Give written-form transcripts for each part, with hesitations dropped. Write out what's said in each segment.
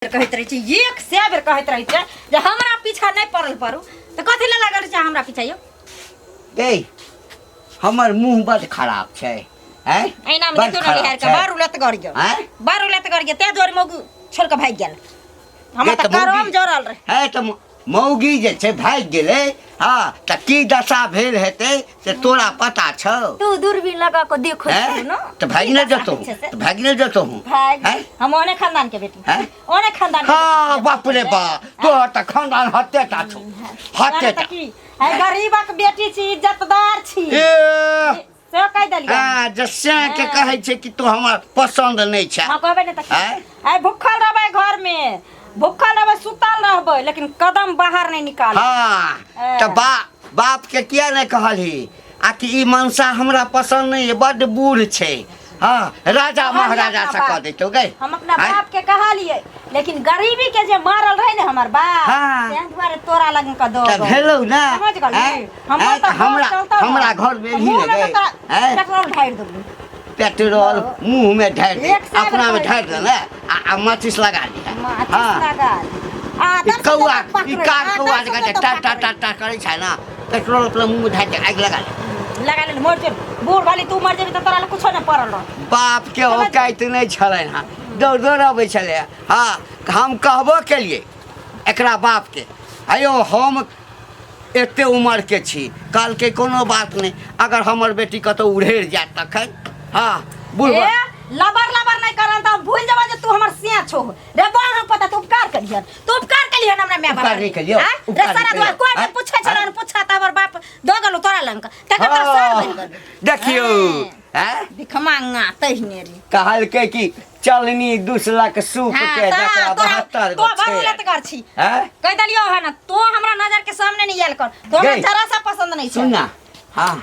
कहत रही छी एक से बेर कहत रही छी जे हमरा पीछा नहीं पड़ल पड़ू तो कथि ले लागल छै हमरा पीछा यो ए हमर मुंह बड़ खराब छै हैं एना में तो नहीं हार के बारू लत गड़ गयो हैं बारू लत गड़ गयो ते जोर मौगी छोड़ के भाग गेल हम त करम जोरल रहे है त मौगी जे छै भाग गेले हां त की दशा भेल हेते से तोरा पता छौ तू दूरबीन लगा के देखो न त भागने जतो हूं हैं हम ओने खानदान के बेटी हैं ओने खानदान हां बाप रे बाप तो त खानदान हत्ते ता छौ हत्ते ता है गरीबक बेटी छी इज्जतदार छी से कह दलिया हां जस्या के कहै छै कि तू हमर पसंद नहीं छै हां कहबे नहीं त है भूखल रहबे घर में भूखल रहबे सुतल रहबे लेकिन कदम बाहर नहीं निकाल हां त बाप के किया नहीं कहलही आ कि ई मनसा हमरा पसंद नहीं है बड़ बूढ़ छै हां राजा महाराजा से कह देतो गए हम अपना बाप के कहलिए लेकिन गरीबी के जे मारल रहे ने हमर बाप से दुआरे तोरा लगन का दो त भेलौ ना समझ गली हम हमरा घर में ही लगे पेट्रोल ढार दबू पेट्रोल मुंह में ढार दे अपना में ढार दे आ माचिस लगा दे माचिस लगा ई कौआ ई कार कौआ जगह टा टा टा टा करे छै ना पेट्रोल अपना मुंह में ढार दे आग लगा ले मोर जे बूढ़ वाली तू मर जेबी त तोरा कुछ न पड़ल रह बाप के औकात नहीं छले हां दौड़ आबै छले हां हम कहबो केलिए एकरा बाप के आयो हम एते उम्र के छी काल के कोनो बात नहीं अगर हमर बेटी कतो उड़ेर जात तखन हां बुढ़वा लबर नहीं करन त भूल जाबा जे तू हमर सिया छो रे बा हम पता तू उपकार करियन हमरा मैं बाबा रे सारा दुआ कोई ने पूछे छलन पूछा त हमर बाप द गलो तोरा लंग त तोरा सर बन गल देखियो हैं भिखमांगा तहिने रे कहल के कि चलनी 2 लाख सूप के जकरा 72 तो बारूलत कर छी हैं कह दलियो है ना तो हमरा नजर के सामने नहीं आयल कर तो हमरा जरा सा पसंद नहीं छै सुनना हां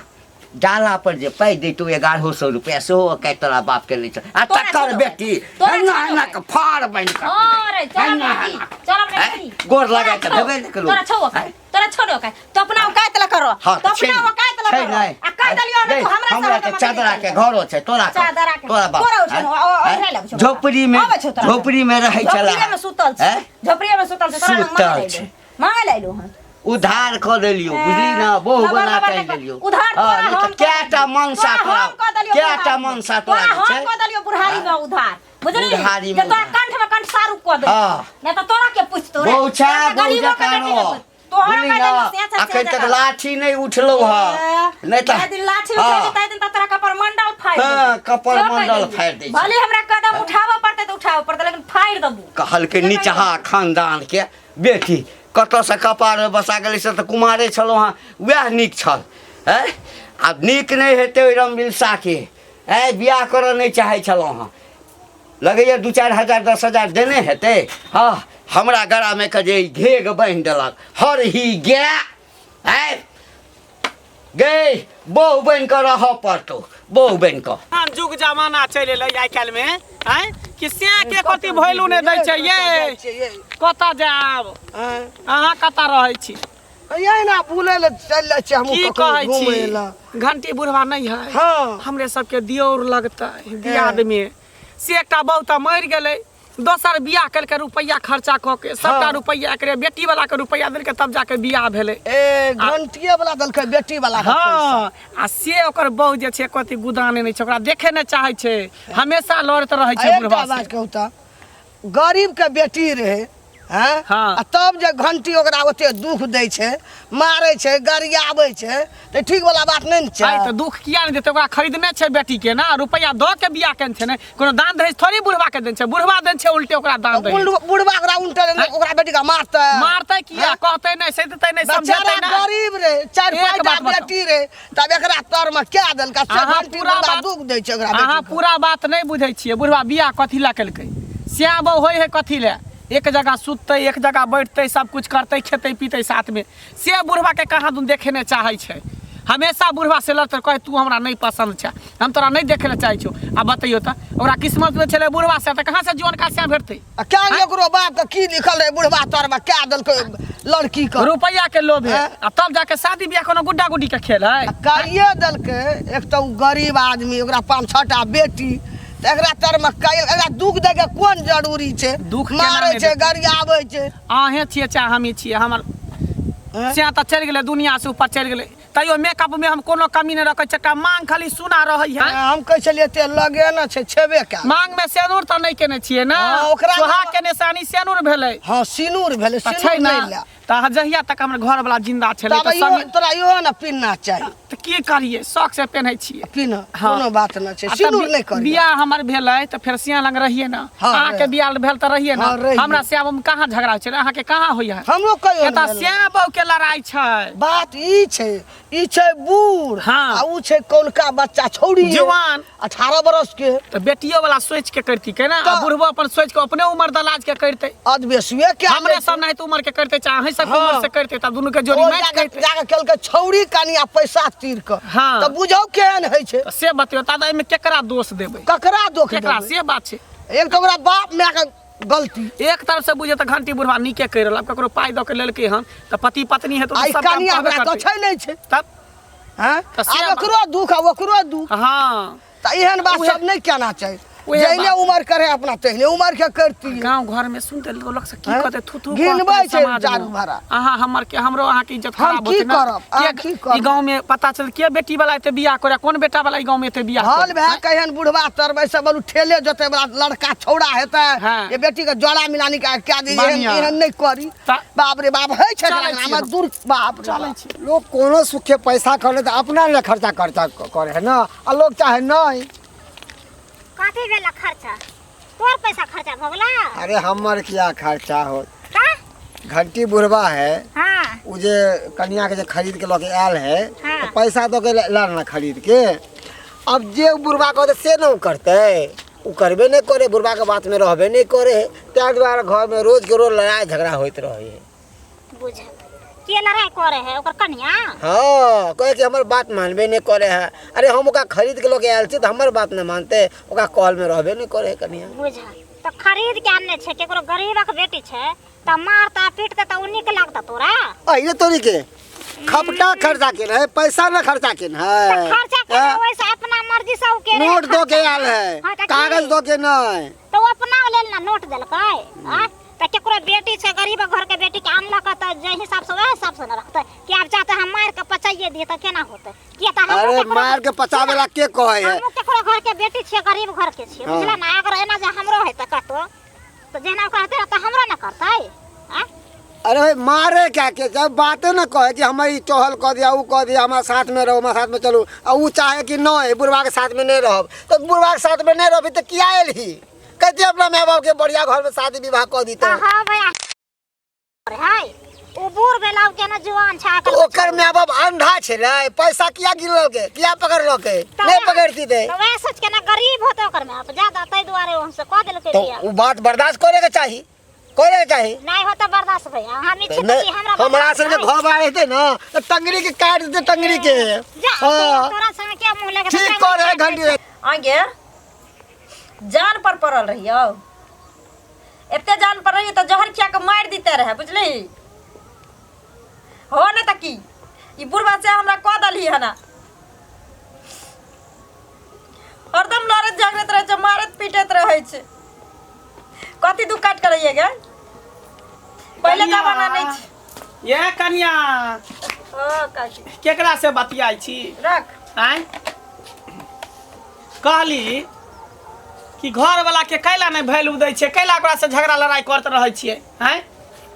डाला पर जे पाई दे तो 1100 रुपया से हो के तोरा बाप के ले आ तकर बेटी ना के फाड़ बन का अरे चल बेटी गोर लगा के देबे न करू तोरा छोड़ो का तो अपना औकात ला करो तो अपना औकात ला करो आ कह दलियो ना तो हमरा के चादरा के घरो छै तोरा बाप झोपड़ी में रहै छला झोपड़ी में सुतल छै तोरा मांगे लाइलो हन उधार क देलियो बुझली ना बहु बना के देलियो उधार केटा मनसा तोरा केटा मनसा तोरा छै हम क देलियो बुढ़ारी में उधार बुझली बुढ़ारी जे तोरा कंठ में कंठ सारू क दे नहीं तो तोरा के पूछतो रे बहु जकानो तोहर अखन तक लाठी नहीं उठलो ह नहीं त दिन लाठी उठे त दिन तोरा कपर मंडल फाड़ हां कपर मंडल फाड़ दे भले हमरा कदम उठाबो पड़ते त उठाबो पड़ते लेकिन फाड़ दबू कहल के नीचहा खानदान के बेटी कतो से कपार बसा गेली से त कुमारे छलो हां वह नीक छल हैं अब नीक नहीं हेते रमबिलसा के बियाह कर नहीं चाहे छलो हां लगैया 2-4 हजार 10 हजार देने हेते हां हमरा गड़ा में के जे घेग बांध देलक हर ही गे गे बहु बन कर रह पड़तो बहु बन कर जुग जमाना चले ले आइ काल में हैं कि से के कथि भइलू ने दै छै ये कता जाब अहाँ कता रहै छी ये ना बुले ले चल ले हम घूमे ला घंटी बुढ़वा नहीं है हां हमरे सबके दियोर लगता है बियाह में से एकटा बहुत मर गेलै दोसर बियाह कल के रुपया खर्चा क के सबटा रुपया एकरे बेटी वाला के रुपया देल के तब जाके बियाह भेले ए घंटिए वाला देल के बेटी वाला के हां आ से ओकर बहु जे छै कथि गुदाने नहीं छै ओकरा देखे न चाहे छै हमेशा लड़त रहै छै बुढ़वा से बात कहूता गरीब के बेटी रहे हैं हां तब जे घंटी ओकरा ओते दुख दै छै मारै छै गरियाबै छै त ठीक वाला बात नहीं न छै त दुख किया नहीं देते ओकरा खरीदने छै बेटी के ना रुपया द के बियाह केन छै ने कोनो दान दहेज थोड़ी बुढ़वा के देन छै बुढ़वा देन छै उल्टे ओकरा दान दहेज बुढ़वा ओकरा उल्टे ओकरा बेटी का मारतै किया कहतै नहीं से देतै नहीं समझतै ना गरीब रे 4-5 बेटी रे तब एकरा तर में क्या देल का घंटी वाला दुख दै छै ओकरा बेटी अहाँ पूरा बात नहीं बुझै छियै बुढ़वा बियाह कथि ला केलकै श्याम होय है कथि ले एक जगह सुतते एक जगह बैठते सब कुछ करते खेते पीते साथ में से बुढ़वा के कहाँ तुम देखे नहीं चाहे छै हमेशा बुढ़वा से लड़ते कहे तू हमरा नहीं पसंद छै हम तोरा नहीं देखे चाहे छो आ बतैयो त ओकरा किस्मत में चले बुढ़वा से त कहां से जीवन का से भेटते क्या एकरो बाप के की लिखल है बुढ़वा तोर में क्या देल लड़की का रुपया के लोभ है आ तब जाके शादी बियाह कोनो गुड्डा गुड्डी के खेल है कहिए देल के एक तो गरीब आदमी ओकरा 5-6टा बेटी एकरा तर में कायल एकरा दुख दे के कोन जरूरी छै दुख केना मारै नहि छै देतै? गरियाबै छै अहें छिए चाहे हमी छिए हमर हैं? से तऽ चलि गेलै दुनिया से ऊपर चलि गेलै तैयो मेकअप में हम कोनो कमी नहीं रखे छका मांग खाली सुना रही है हम कहै छलियै एते लगे न छै छेबे का मांग में सेनुर तऽ नहीं केने छिए ना हाँ, ओकरा सुहाग के निशानी सेनुर भेलै हां सिनूर भेलै तऽ सिनूर छै ना नहीं ला तऽ जहिया तक हमर घर वाला जिंदा छलै तब तऽ इहो समय तोरा इहो न पिन्ना चाही तऽ की करिए शौक से पहनै छिए पिन हाँ। कोनो बात न छै आ सिनूर तब नहीं कर बियाह हमर भेलै तऽ फेर सिया लग रहिए ना हाँ, अहाँ के रहे। बियाह भेल तऽ रहिए ना हाँ, रहिए। हमरा श्याम में कहाँ झगड़ा छै अहाँ के कहाँ होइया हमरो कहियो एता श्याम बहु के लड़ाई छै बात ई छै बूढ़ हाँ। आ उ छै कौनका बच्चा छौड़ी है, जवान 18 बरस के तऽ बेटियो वाला सोच के करती के ना तऽ- बुढ़बो अपन सोच के अपने उम्र दलाज के करते अदबेसुए के हमरे सब नहीं तो उम्र के करते चाहे अहीं सब हाँ। उम्र से करते तब दोनों के जोड़ी मैच करते जाके केलकै छौड़ी कनिया पैसा तीर के हाँ। त बुझौ केहन है छै तऽ से बतियो ता एमे केकरा दोष देबै ककरा दोख केकरा देबै? से बात छै एक तो ओकरा बाप माय के गलती एक तरफ से बुझे तऽ घंटी बुढ़वा नीके कहि रहल अब ककरो पाई दऽ के लेलकै हन तऽ पति पत्नी हेतौ आई तऽ सब काम कनिया करबे हमरा करतै कछै नहीं छै तब हैं तऽ से आब ओकरो दुख आ ओकरो दुख हाँ त एहन बात उहे- सब नहीं कहना चाहिए उहे जहने बात। उम्र करे अपना तहने उम्र के करती गांव घर में सुनते लोग से की हैं? कहते थू थू गिनबै कहते छै समाज में। चारू भाड़ा। अहाँ हमर के हमरो अहाँ के इज्जत हम खराब की होते ना करब? अहाँ की करब? ई गांव में पता चल के बेटी वाला एते बियाह करे कौन बेटा वाला ई गांव में एते बियाह हल करे भए कहन बुढ़वा तरबै से बोलू ठेले जोते वाला लड़का छौड़ा हेतै हाँ। ये बेटी के जोड़ा मिलानी का क्या दी एहन बढ़िया। एहन नहीं करी ता- बाप रे बाप है छै चलै छी हमरा हम। दूर बाप रे चलै बाप। छी लोग कोनो सुख के पैसा करे तो अपना ले खर्चा करे है ना आ लोग चाहे नहीं कथी भेला खर्चा तोर पैसा खर्चा भ गेला अरे हमर क्या खर्चा हो का घंटी बुढ़वा है हाँ उ जे कन्या के जे खरीद के लके आयल है हाँ। तो पैसा दो के लाल ना खरीद के अब जे बुढ़वा कहते से न करते उ करबे नहीं करे बुढ़वा के बात में रहबे नहीं करे त्या द्वारा घर में रोज के रोज लड़ाई झगड़ा होते रहे है बुझ के लड़ाई करे है ओकर कन्या हाँ कहे कि हमार बात मानबे नहीं करे है अरे हम ओका खरीद के लोग आयल छी तो हमार बात नहीं मानते ओका कॉल में रहबे नहीं करे है कन्या बुझ तो खरीद के आनने छे केकरो गरीबक बेटी छे त मारता पीटता त उन्हीं के लागता तोरा अरे तोरी के खपटा खर्चा के है पैसा न खर्चा के त है खर्चा के वैसे अपना मर्जी से उ के नोट दो के आयल है हाँ, त कागज की? दो के नहीं तो अपना लेल ना नोट देलकै आ त केकरो बेटी छे गरीब घर के बेटी के आनलक त जे हिसाब से वह हिसाब से न रखते कि अब चाहते हम मार के पचाइए दिए त केना होते कि त हम अरे मार के पचावेला के कहे है हम केकरो घर के बेटी छिए गरीब घर के छिए हाँ। बुझला ना अगर एना जे हमरो है त कतो तो जेना कहते त हमरो न करतै आ अरे भाई मारे क्या के जब बातें न कहे कि हमारी चोहल कह दिया वो कह दिया हमारे साथ में रहो हमारे साथ में चलो और वो चाहे कि नहीं बुढ़वा के साथ में नहीं रहो तो बुढ़वा के साथ में नहीं रहो तो क्या आयल ही कहती अपना माँ बाप के बढ़िया घर में शादी विवाह कर दी तो हां भैया हाय ओ बूढ़ भेलाव के न जवान छा तो ओकर माँ बाप अंधा छले पैसा किया गिनल के किया पकड़लो के नहीं पकड़ती थे तो वह सोच के ना गरीब होते ओकर में आप ज्यादा तै दुआरे हमसे कह देलकै तो दिया वो बात बर्दाश्त करे के चाहिए करे के चाहिए नहीं होता बर्दाश्त भैया हम इच्छित नहीं, छी हमरा हमारा संग घर में रहते ना तो टंगरी के काट देते टंगरी के जा हाँ तोरा संग क्या मुंह लगे ठीक करे घंटी आगे जान पर पड़ल रहियो एते जान पर रही तो जहर खिया के मार दीते रहे बुझली हो न त की ई बुढ़वा से हमरा कह दली है ना हरदम लड़त झगड़त रहे छै मारत पीटत रहे छै कथी दुख काट करइए गे पहले कनिया। जमाना नहीं छै ये कन्या ओ काकी केकरा से बतियाई छी रख आय कहली कि घर वाला के कैला नहीं वैल्यू दै छै कैला ओकरा से झगड़ा लड़ाई करत रहे छियै हैं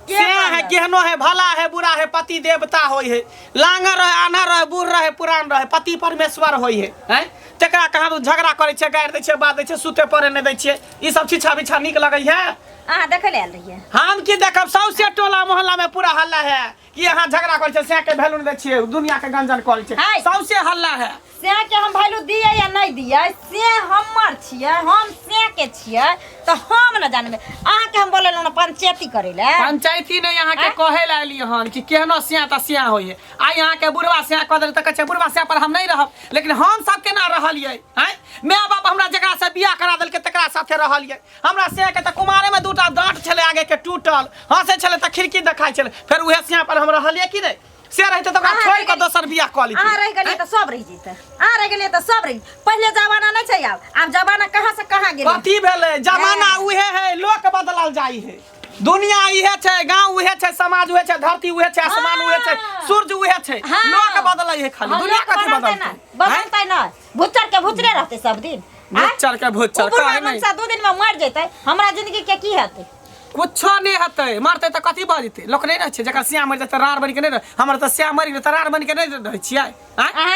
के से है कहलक? केहनो है भला है बुरा है पति देवता होय है लांगर रहे आना रहे बूढ़ रहे पुरान रहे पति परमेश्वर होय है हैं तेकरा कहाँ तू झगड़ा करे छै गारि दै छै बात दै छै सुते पड़े नहीं दै छियै ई सब छिछा बिछा नीक लगै है अहाँ देखे ले आयल रहिए हम की देखब सौसे टोला मोहल्ला में पूरा हल्ला है कि यहाँ झगड़ा करे छै से के वैल्यू नहीं दै छियै दुनिया के गंजन करे छै है। सौसे हल्ला है से के हम वैल्यू दिए या नहीं दिए से हमर छियै हम से के छियै तो हम न जानबे अहाँ के हम बोलेलो न पंचायती करे ले पंचायती ने यहाँ के आँय? कहे ला एलियै हन कि केहनो सिया त सिया होय है आ यहाँ के बुढ़वा सिया कह देल त कहै छै बुढ़वा सिया पर हम नहीं रहब लेकिन हम सब केना रहलियै हैं माय बाप हमरा जकरा से बियाह करा देलकै तकरा साथे रहलियै हमरा सिया के त कुमारे में दूटा दांत छले आगे के टूटल हंसे छले त खिड़की देखाई छले फिर उहे सिया पर हम रहलियै कि नहीं से रहते तो ओकरा छोड़ के दोसर बियाह कऽ ली आ रह गेलिए त सब रह जैते आ रह गेलिए त सब रह पहले जमाना नहीं छै अब जमाना कहां से कहां गेलै कथी भेलै जमाना उहे है लोक बदलल जाइ है दुनिया इहे छै गांव उहे छै समाज उहे छै धरती उहे छै आसमान उहे छै सूरज उहे छै लोक बदलै है खाली दुनिया कथी बदलतै बदलतै ना भुच्चर के भुच्चरे रहते सब दिन भुच्चर के भुच्चर काहे नहीं मनसा 2 दिन में मर जैते हमरा जिंदगी के की हेतै कुछो नहीं हेतै मरतै त कथी भ जेतै लोक नहीं रहै छै जकर सिया मरि जेतै रार बनि के नहीं रह हमर त सिया मरि गेलै त रार बनि के नहीं रहै छियै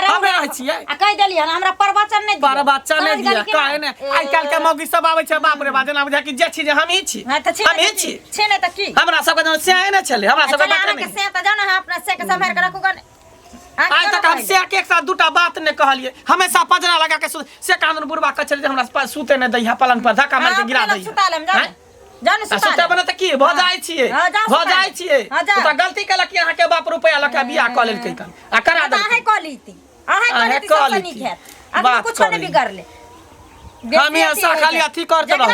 हम रहै छियै आ कह देलियै हमरा प्रवचन नहीं दिया प्रवचन नहीं दिया काहे ने आइ काल के मौगी सब आबै छै बाप रे बा जेना बुझा कि जे छी जे हम ही छी हम ही छी छे नहीं त की हमरा सब के सिया नहीं छलै हमरा सब के के से त जाना है अपना से के संभाल के रखू गन आज तक हम से के एक साथ दूटा बात ने कहलिए हमेशा पजरा लगा के से कानून बुरबा कचरे हमरा पास सूते ने दैया पलंग पर धक्का मार के गिरा दैया जान सुते बने त की भ जाइ छियै भ जाइ छियै त गलती केलक कि अहाँ के बाप रुपया लका बियाह क लेलकै कन आ करा दे अहे क लीती अहे क लीती बात कुछ नहीं बिगड़ ले हम ऐसा खाली अथी करते रह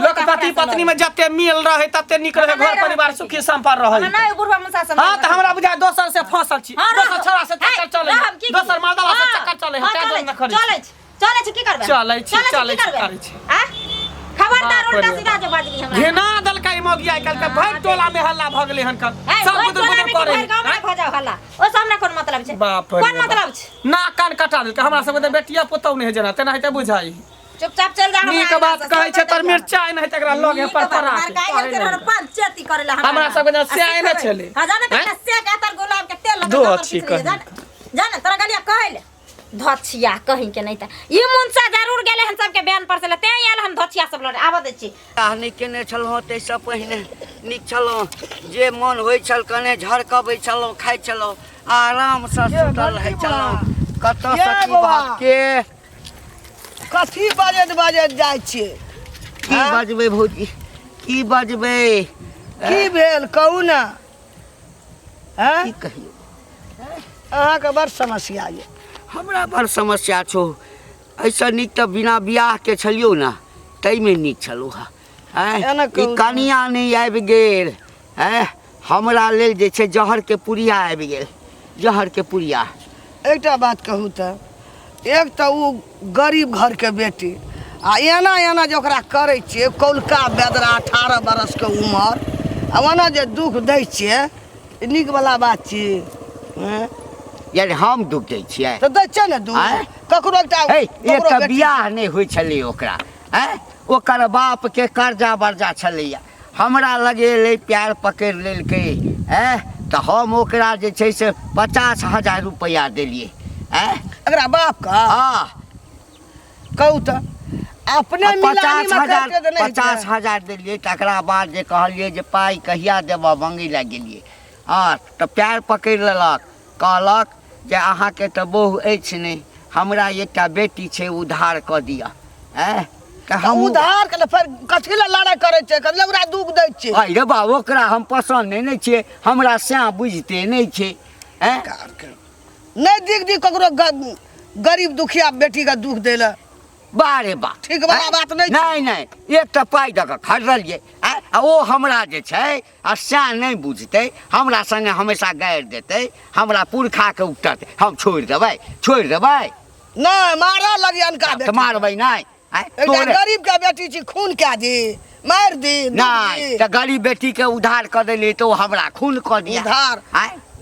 लोक पति पत्नी में जते मिल रहे तते निक रहे घर परिवार सुखी संपन्न रहे ना बुढ़वा मुसा सब हां त हमरा बुझा दोसर से फंसल छी दोसर छोरा से चक्कर चले दोसर मर्दला से चक्कर चले है क्या न करे चले छी की करबे चले छी करे छी खबरदार उल्टा सीधा जो बाजली हमरा घेना दलकै मोगी आइ काल के भर टोला में हल्ला भ गेलै हन सब बुदुर बुदुर करे भजाओ हल्ला ओ सामने कोन मतलब छै कोन मतलब छै ना कान कटा देलकै हमरा सब के बेटिया पुतौ नहीं जना तेना हेते बुझाई चुपचाप चल जा नीक बात कहै छै तर मिर्चाई नहीं तकरा लगे पर परा पंचायती करेला हमरा सब के से आइ न छले हां जाने त से के तर गुलाब के तेल लगा दो अच्छी कह जाने तोरा गलिया कहले धछिया कहीं के नहीं त ई मुंसा जरूर गेले हम सब के बयान पर से ते आयल हम धछिया सब लड़ आबा दे छी नहीं केने छलहुँ ते सब पहिने नीक छलहुँ जे मन होइ छल कने झड़कबै छलहुँ खाइ छलहुँ आराम से सुतल रहै छलहुँ कतऽ से की बात के कथी बाजत जाइ छियै की बजबै भौजी की बजबै की भेल कहू ना हैं की कहियो अहाँ के बड़ समस्या ये हमरा बड़ समस्या छौ ऐसा नीक तऽ बिना बियाह के छलियौ ना ताहिमे नीक छलौ एना ई कहू कनिया नहीं आबि गेल हमरा लेल जे छै जहर के पुड़िया आबि गेल जहर के पुड़िया एकटा बात कहू तऽ एक तऽ ओ गरीब घर के बेटी आ एना जे ओकरा करै छियै कौलका बेदरा 18 बरस के उमर आ ओना जे दुख दै छियै नीक वाला बात छियै हैं यानी हम दुख दै छियै तऽ दै छै ने दुख ककरो एकटा बियाह नहि होइ छलै ओकरा ओकर बाप के कर्जा वर्जा छलैया हमरा लगेलै प्यार पकड़ि लेलकै तऽ हम ओकरा जे छै से 50,000 रुपया देलियै एकरा बाप का कहू तऽ अपने 50,000 देलियै तकरा बाद जे कहलियै जे पाइ कहिया देबऽ मंगै लए गेलियै तऽ प्यार पकड़ि लेलक कहलक जे अहाँके तऽ बहु अछि नहि हमरा एकटा बेटी छै उधार कऽ दिअ तऽ हम उधार के फेर कथी लए लड़ाई करै छै कथी ओकरा दुख दै छै अरे बा ओकरा हम पसन्द नहि छियै हमरा स्याह बुझते नहि छै नहीं दिख ककरो गरीब दुखिया बेटी का दुख देला बारे बा ठीक वाला बात नहीं एक तो पाई दऽ कऽ खरीदलियै आ ओ हमरा जे छै आ स्याह नहीं बुझतै हमरा संगे हमेशा गारि देतै हमरा पुरखा के उठतै हम छोड़ि देबै नहीं मारा लगी अनका तऽ मारबै नहीं गरीब के बेटी छी खून क्या दी मार दी नहीं तऽ गरीब बेटी के उधार कऽ देलियै तऽ ओ हमरा खून कऽ दिया उधार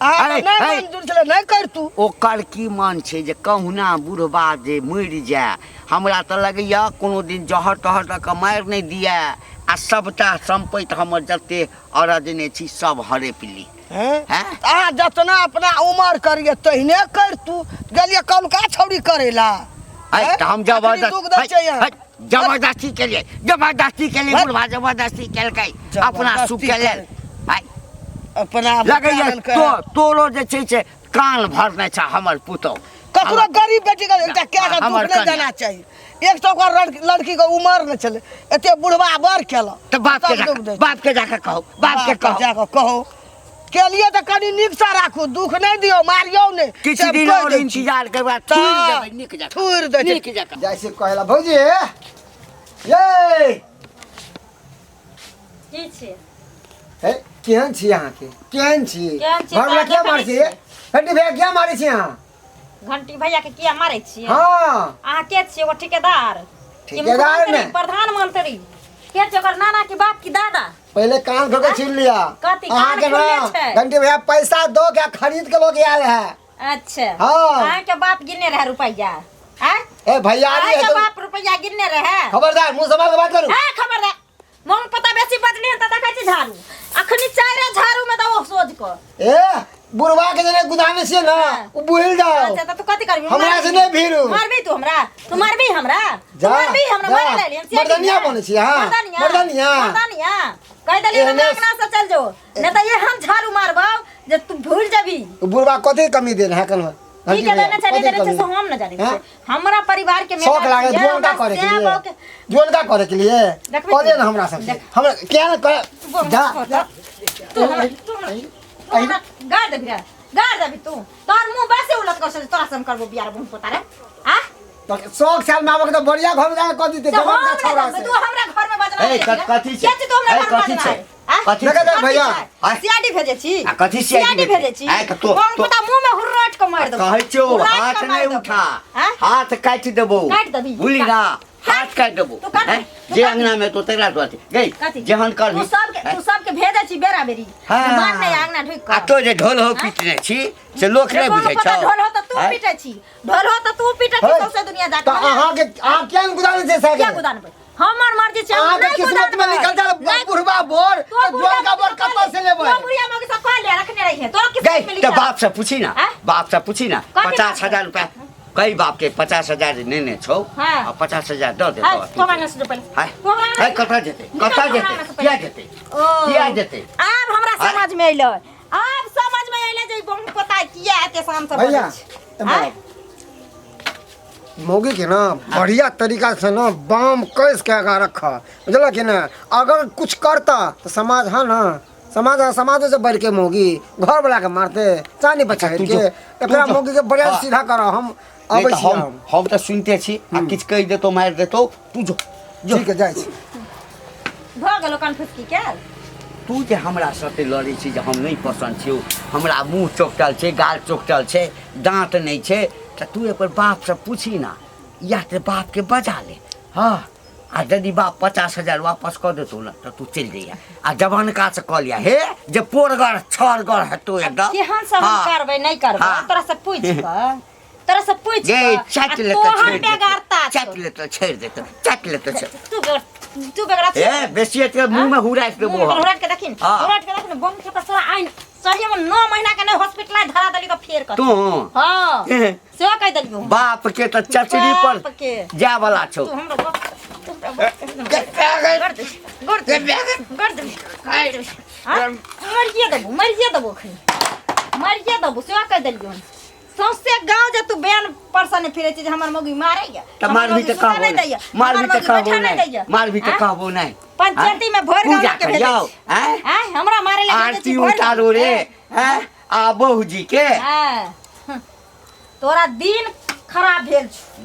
नहीं कर तू ओकर की मन छै जे कहुना बुढ़बा जे मरि जाए हमरा तऽ लगैया कोनो दिन जहर तहर दऽ कऽ मारि नहीं दिए आ सबटा संपत्ति हमर जते अरजने छी सब हड़प ली अहाँ जतना अपना उमर करिए तहिने कर तू गेलिए कौलका छौरी करेला हम जबरदस्ती केलिए बुढ़बा जबरदस्ती केलकै अपना सुख के लेल अपना लगैया तोरो जे छै से कान भरने छ हमर पुतौ ककरो गरीब बेटी का एकटा क्या का दुख नहीं देना चाहिए एक तो लड़की का उम्र न चले एते बुढ़वा बर केला तो बाप के जाके कहो के लिए तो कनी नीक सा राखू दुख नहीं दियो मारियो ने किछ दिन और इंतजार के बाद थूर दे नीक जका जैसे कहला भौजी ये की छै ए केहन छी अहाँ के केहन छी केहन छी? भगला क्या काहे मारै छी करै घंटी भैया क्या मारै छी अहाँ घंटी भैया के किया मारै छियै? हाँ अहाँ के छियै? एगो ठेकेदार कि ठेकेदार मुख्यमंत्री, ने प्रधानमंत्री के छियै? ओकर नाना की बाप की दादा? पहले कान खोल के छीन लिया कथी अहाँ कान के खोलले ना छै? घंटी भैया पैसा दो क्या खरीद के लोग आयल है अच्छा हाँ। अहाँ के बाप गिनने रहे रुपया? आँ? ए भैया अहाँ है के तो बाप रुपया गिनने रहे? खबरदार मुंह संभाल के बात करू हाँ खबरदार मोन पता बेसी बजली त देखै छी झाड़ू अखनी चारे झाड़ू में दबो सोझ को। ए बुढ़वा के जने गुदामे से ना वो बुहिल जाओ अच्छा त तू कथी करबी? हमरा से नहीं भीरू मारबी तू हमरा? तू मारबी हमरा? तू जा, मारबी हमरा? जा। मारे ले हम मर्दनिया बनै छी अहाँ? मर्दनिया? मर्दनिया कह देली हम एहने- अंगना से चल जो नहीं त ये हम झाड़ू मारबो जे तू भूल जाबी। बुढ़वा कथी कमी देन है कल ठीक है देने चले देने से हम न जाने हाँ? हमरा परिवार के शौक लागे छियै, जुअन का हमरा करे के से लिए बहु के- जुअन का करे के लिए देखबै करे तू। ना हमरा सब देख। हमरा क्या ना करे जा जा तू हमरा गाड़ देबी रे गाड़ देबी तू तोर मुंह वैसे उलट कर से तोरा से हम करबो बियाह मुंह पोता रे आ तो 100 साल में आबक तो बढ़िया घर में जाके कह दीते तो जवान का हम छोरा नहीं से तू हमरा घर में बजना ए कथी छै? क्या छी तू हमरा ए, घर में कथी बजना छै? है आ? कथी देखा छै? जा भैया आय। सीआईडी भेजे छी आ, कथी CID भेजे छी आय, तो- हम तो- पता मुंह में हुर्राट के मार दो कहै छौ हाथ नहीं उठा हाथ काट देबो काट देबी। बुझली ना हाथ काट देबो तू काट- हैं? तू जे काट- अंगना में तो तेरा तो गई कथी जेहन कर तू सबके भेजे छी बेरा बेरी हाँ। बात नहीं आगना ढुक आ तो जे ढोल हो पीटने छी से लोक नहीं बुझै छौ ढोल हो त तू हैं? पीटे छी ढोल हो त तू पीटे छी है। सौसे दुनिया तो जाके अहाँ के अहाँ क्या गुदामे से क्या सके गुदान पर हमर मर्जी छै अहाँ के किस्मत में निकल जा बुढ़वा बोर तो जुअन का बोर कतौ से लेबै तो बुढ़िया मौगी सब कह ले रखने रही है तो किस गई में तो लिखा बाप से पूछी ना हैं? बाप से पूछी ना कथी 50,000 रुपया कई बाप के 50,000 लेने छौ हाँ। और 50,000 दे दे हाय तो मांगने से पहले हाय तो हमरा हाय कता जेते कता जेते क्या जेते ओ क्या जेते आब हमरा हाय। समझ में अइलो आब समझ में अइले जे बम पता किया एते शाम से भैया बजे हाय मौगी के ना बढ़िया तरीका से ना बाम कस के आगा रखा बुझल कि ना अगर कुछ करता तो समाज है ना समाज से बढ़ के मौगी घर वाला के मारते चानी बचा तू के जो- एकरा तू जो- मौगी के बढ़िया हाँ। सीधा करो हम नहीं अबै तो छी हम तो सुनते छी आ किछ कह देतो मार देतो तू जो जो ठीक है जाइ छी भ गेलो कन्फ्यूज की क्या तू जे हमरा साथे लड़ै छी जे हम नहीं पसंद छियो हमरा मुंह चोकटल छै गाल चोकटल छै दांत नहीं छै त तू एक बार बाप से पूछी ना या ते बाप के बजा ले हाँ आ यदि बाप 50,000 वापस कर देतो ना तो तू चल जइया आ जवान का से कह लिया हे जे पोरगर छरगर हेतो एकदम केहन सब हम हाँ। करबै नहीं करबै हाँ। तोरा से पूछ क तोरा से पूछ ये क चट ले तो तो हम छेड़ बेगारता दे चट ले तो छेड़ दे चट ले तो छेड़ तू बेगरा ए बेसी एते मुंह में हुराइ देबो हम। हुराट के देखिन हाँ। हुराट के देखिन बम के तोरा आइन सही में 9 महीना के नहीं हॉस्पिटल धरा दली का फेर कर तू हां ए, से कह दलियो बाप के तो चचरी बाप पर के जा वाला छौ तू हमरा कर दे मरिए देबो खनी मरिए देबो से कह दलियो सौसे गांव जे तू बयान परसने फिरे छी जे हमर मौगी मारैया त मार भी त कहबो नहीं मार भी त कहबो नहीं मार भी त कहबो नहीं पंचायती में भोर गांव के भेज हैं हैं हमरा मारे ले आरती उतारो रे हैं आ बहू जी के हां तोरा दिन खराब भेल छ